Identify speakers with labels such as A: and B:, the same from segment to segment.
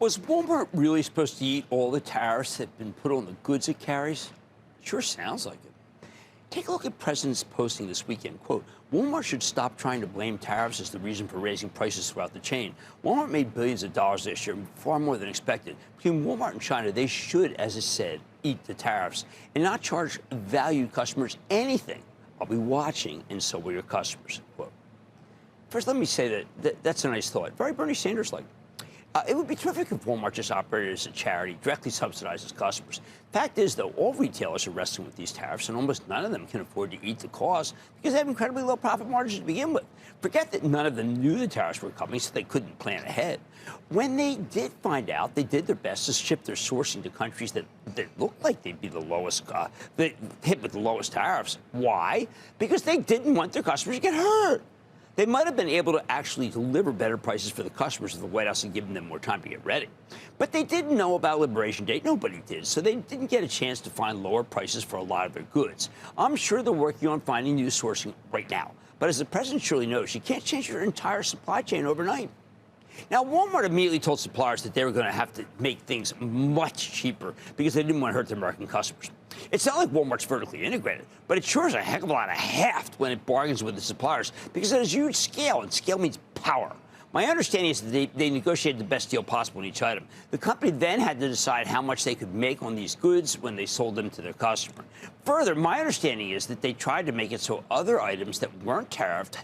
A: Was Walmart really supposed to eat all the tariffs that have been put on the goods it carries? Sure sounds like it. Take a look at President's posting this weekend. Quote, Walmart should stop trying to blame tariffs as the reason for raising prices throughout the chain. Walmart made billions of dollars this year, far more than expected. Between Walmart and China, they should, as it said, eat the tariffs and not charge valued customers anything. I'll be watching, and so will your customers. Quote. First, let me say that's a nice thought. Very Bernie Sanders-like. It would be terrific if Walmart just operated as a charity, directly subsidizes customers. Fact is, though, all retailers are wrestling with these tariffs, and almost none of them can afford to eat the cost because they have incredibly low profit margins to begin with. Forget that none of them knew the tariffs were coming, so they couldn't plan ahead. When they did find out, they did their best to shift their sourcing to countries that looked like they'd be the lowest, hit with the lowest tariffs. Why? Because they didn't want their customers to get hurt. They might have been able to actually deliver better prices for the customers if the White House had given them more time to get ready. But they didn't know about Liberation Day. Nobody did. So they didn't get a chance to find lower prices for a lot of their goods. I'm sure they're working on finding new sourcing right now. But as the president surely knows, you can't change your entire supply chain overnight. Now, Walmart immediately told suppliers that they were going to have to make things much cheaper because they didn't want to hurt their American customers. It's not like Walmart's vertically integrated, but it sure is a heck of a lot of heft when it bargains with the suppliers because it has huge scale, and scale means power. My understanding is that they negotiated the best deal possible on each item. The company then had to decide how much they could make on these goods when they sold them to their customer. Further, my understanding is that they tried to make it so other items that weren't tariffed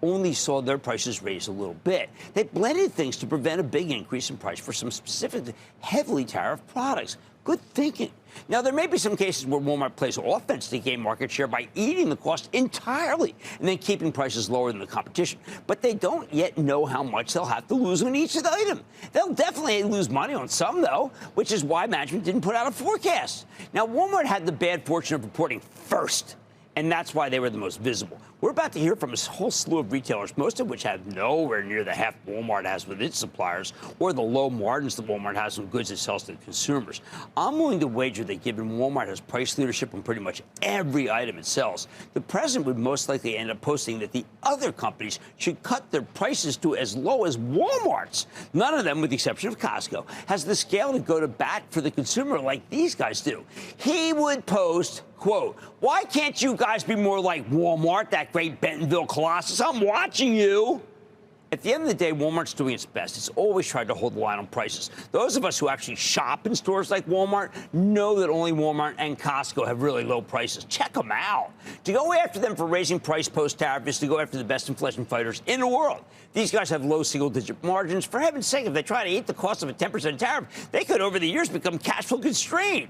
A: only saw their prices raised a little bit. They blended things to prevent a big increase in price for some specific heavily tariffed products. Good thinking. Now, there may be some cases where Walmart plays offense to gain market share by eating the cost entirely and then keeping prices lower than the competition. But they don't yet know how much they'll have to lose on each item. They'll definitely lose money on some, though, which is why management didn't put out a forecast. Now, Walmart had the bad fortune of reporting first, and that's why they were the most visible. We're about to hear from a whole slew of retailers, most of which have nowhere near the heft Walmart has with its suppliers or the low margins that Walmart has on goods it sells to consumers. I'm willing to wager that given Walmart has price leadership on pretty much every item it sells, the president would most likely end up posting that the other companies should cut their prices to as low as Walmart's. None of them, with the exception of Costco, has the scale to go to bat for the consumer like these guys do. He would post, quote, why can't you guys be more like Walmart, that great Bentonville Colossus? I'm watching you. At the end of the day, Walmart's doing its best. It's always tried to hold the line on prices. Those of us who actually shop in stores like Walmart know that only Walmart and Costco have really low prices. Check them out. To go after them for raising price post-tariff is to go after the best inflation fighters in the world. These guys have low single-digit margins. For heaven's sake, if they try to eat the cost of a 10% tariff, they could, over the years, become cash flow constrained.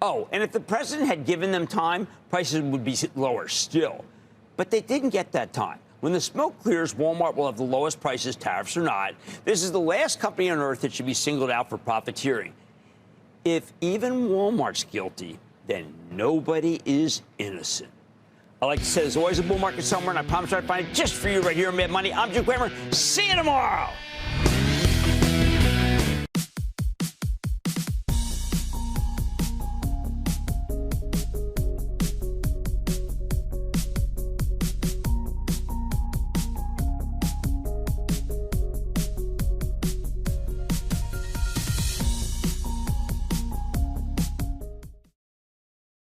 A: Oh, and if the president had given them time, prices would be lower still. But they didn't get that time. When the smoke clears, Walmart will have the lowest prices, tariffs or not. This is the last company on earth that should be singled out for profiteering. If even Walmart's guilty, then nobody is innocent. I like to say there's always a bull market somewhere, and I promise I'll find it just for you right here on Mad Money. I'm Jim Cramer. See you tomorrow.